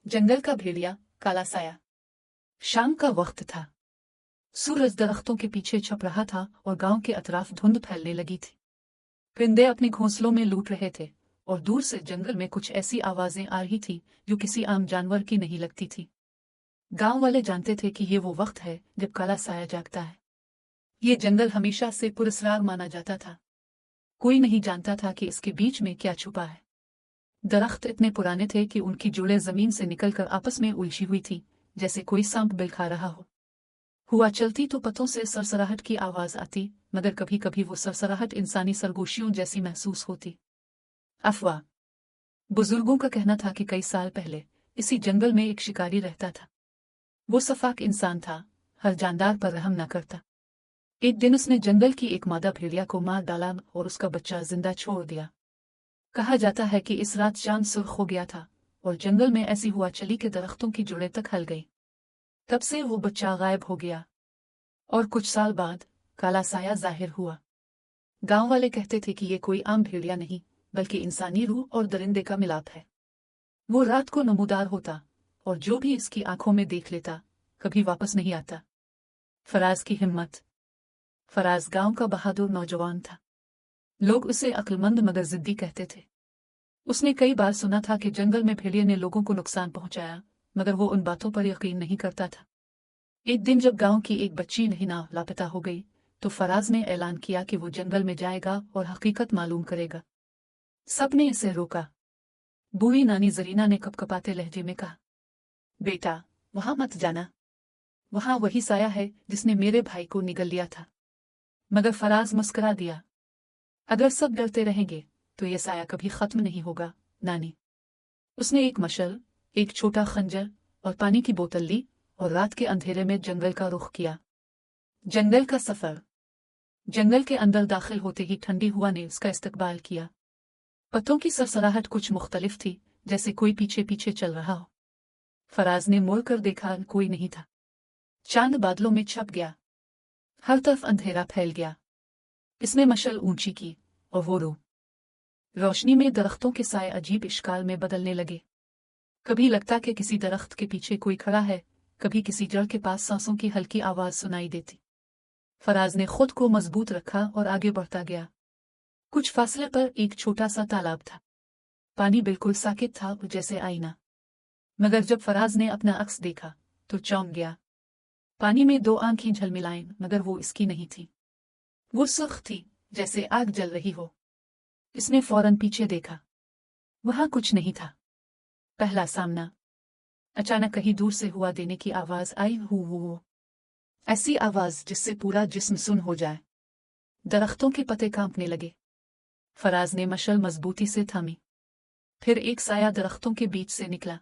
जंगल का भेड़िया, काला साया। शाम का वक्त था। सूरज दरख्तों के पीछे छप रहा था और गांव के अतराफ धुंध फैलने लगी थी। परिंदे अपने घोंसलों में लूट रहे थे और दूर से जंगल में कुछ ऐसी आवाजें आ रही थी जो किसी आम जानवर की नहीं लगती थी। गांव वाले जानते थे कि ये वो वक्त है जब काला साया जागता है। ये जंगल हमेशा से पुरस्कार माना जाता था। कोई नहीं जानता था कि इसके बीच में क्या छुपा है। दरख्त इतने पुराने थे कि उनकी जड़ें जमीन से निकलकर आपस में उलझी हुई थी, जैसे कोई सांप बिल खा रहा हो। हुआ चलती तो पत्तों से सरसराहट की आवाज आती, मगर कभी कभी वो सरसराहट इंसानी सरगोशियों जैसी महसूस होती। अफवाह। बुजुर्गों का कहना था कि कई साल पहले इसी जंगल में एक शिकारी रहता था। वो सफाक इंसान था, हर जानदार पर रहम न करता। एक दिन उसने जंगल की एक मादा भेड़िया को मार डाला और उसका बच्चा जिंदा छोड़ दिया। कहा जाता है कि इस रात चांद सुर्ख हो गया था और जंगल में ऐसी हुआ चली कि दरख्तों की जड़ें तक हल गई। तब से वो बच्चा गायब हो गया और कुछ साल बाद काला साया जाहिर हुआ। गांव वाले कहते थे कि ये कोई आम भेड़िया नहीं, बल्कि इंसानी रूह और दरिंदे का मिलाप है। वो रात को नमूदार होता और जो भी इसकी आंखों में देख लेता कभी वापस नहीं आता। फराज की हिम्मत। फराज गांव का बहादुर नौजवान था। लोग उसे अक्लमंद मगर जिद्दी कहते थे। उसने कई बार सुना था कि जंगल में भेड़िए ने लोगों को नुकसान पहुंचाया, मगर वो उन बातों पर यकीन नहीं करता था। एक दिन जब गांव की एक बच्ची नहीना लापता हो गई तो फराज ने ऐलान किया कि वो जंगल में जाएगा और हकीकत मालूम करेगा। सबने इसे रोका। बूढ़ी नानी जरीना ने कपकपाते लहजे में कहा, बेटा, वहां मत जाना। वहां वही साया है जिसने मेरे भाई को निगल लिया था। मगर फराज मुस्कुरा दिया, अगर सब डरते रहेंगे तो ये साया कभी खत्म नहीं होगा नानी। उसने एक मशल, एक छोटा खंजर और पानी की बोतल ली और रात के अंधेरे में जंगल का रुख किया। जंगल का सफर। जंगल के अंदर दाखिल होते ही ठंडी हवा ने उसका इस्तकबाल किया। पत्तों की सरसराहट कुछ मुख्तलिफ थी, जैसे कोई पीछे पीछे चल रहा हो। फराज ने मुड़ कर देखा, कोई नहीं था। चांद बादलों में छप गया। हर तरफ अंधेरा फैल गया। इसने मशल ऊंची की और वो रोशनी में दरख्तों के साए अजीब इश्काल में बदलने लगे। कभी लगता कि किसी दरख्त के पीछे कोई खड़ा है, कभी किसी जड़ के पास सांसों की हल्की आवाज सुनाई देती। फराज ने खुद को मजबूत रखा और आगे बढ़ता गया। कुछ फासले पर एक छोटा सा तालाब था। पानी बिल्कुल साकित था, जैसे आईना। मगर जब फराज ने अपना अक्स देखा तो चौंक गया। पानी में दो आंखें झलमिलाईं, मगर वो इसकी नहीं थी। वो सुर्ख थी, जैसे आग जल रही हो। इसने फौरन पीछे देखा। वहां कुछ नहीं था। पहला सामना। अचानक कहीं दूर से हुआ देने की आवाज आई, हु। ऐसी आवाज जिससे पूरा जिस्म सुन हो जाए। दरख्तों के पत्ते कांपने लगे। फराज ने मशल मजबूती से थामी। फिर एक साया दरख्तों के बीच से निकला।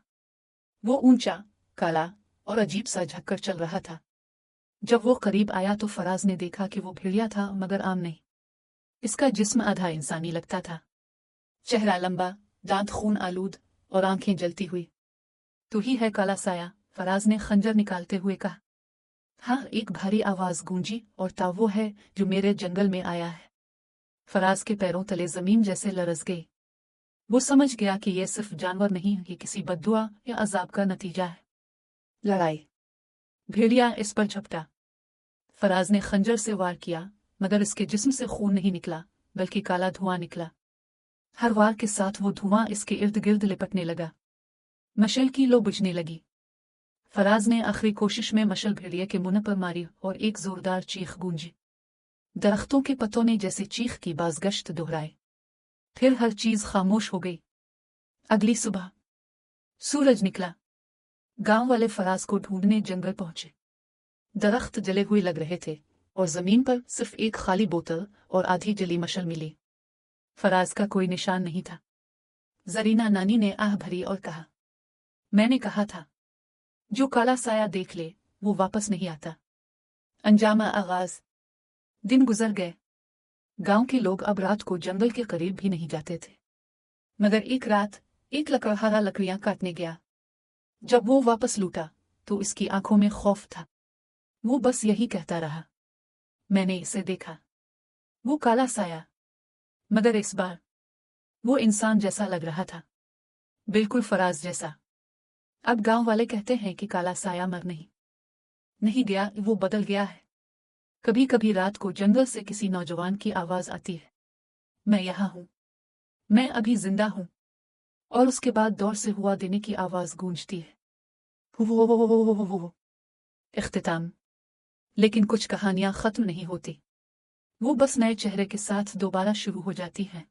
वो ऊंचा, काला और अजीब सा झक्कर चल रहा था। जब वो करीब आया तो फराज ने देखा कि वो भेड़िया था, मगर आम नहीं। इसका जिस्म आधा इंसानी लगता था। चेहरा लंबा, दांत खून आलूद और आंखें जलती हुई। तू ही है काला साया, फराज ने खंजर निकालते हुए कहा। हाँ, एक भारी आवाज गूंजी, और ता वो है जो मेरे जंगल में आया है। फराज के पैरों तले जमीन जैसे लरस गई। वो समझ गया कि यह सिर्फ जानवर नहीं, ये किसी बद्दुआ या अजाब का नतीजा है। लड़ाई। भेड़िया इस पर झपटा। फराज ने खंजर से वार किया, मगर इसके जिस्म से खून नहीं निकला, बल्कि काला धुआं निकला। हर वार के साथ वो धुआं इसके इर्द गिर्द लिपटने लगा। मशल की लो बुझने लगी। फराज ने आखिरी कोशिश में मशल भेड़िए के मुंह पर मारी और एक जोरदार चीख गूंजी। दरख्तों के पत्तों ने जैसे चीख की बाजगश्त दोहराए। फिर हर चीज खामोश हो गई। अगली सुबह सूरज निकला। गांव वाले फराज को ढूंढने जंगल पहुंचे। दरख्त जले हुए लग रहे थे और जमीन पर सिर्फ एक खाली बोतल और आधी जली मशल मिली। फराज का कोई निशान नहीं था। जरीना नानी ने आह भरी और कहा, मैंने कहा था, जो काला साया देख ले वो वापस नहीं आता। अंजामा आगाज। दिन गुजर गए। गांव के लोग अब रात को जंगल के करीब भी नहीं जाते थे। मगर एक रात एक लकड़हारा लकड़ियां काटने गया। जब वो वापस लौटा तो इसकी आंखों में खौफ था। वो बस यही कहता रहा, मैंने इसे देखा। वो काला साया। मगर इस बार वो इंसान जैसा लग रहा था, बिल्कुल फराज जैसा। अब गांव वाले कहते हैं कि काला साया मर नहीं गया, वो बदल गया है। कभी कभी रात को जंगल से किसी नौजवान की आवाज आती है, मैं यहाँ हूँ, मैं अभी जिंदा हूँ। और उसके बाद दौर से हुआ देने की आवाज गूंजती है। वो इख्तिताम। लेकिन कुछ कहानियां खत्म नहीं होती, वो बस नए चेहरे के साथ दोबारा शुरू हो जाती हैं।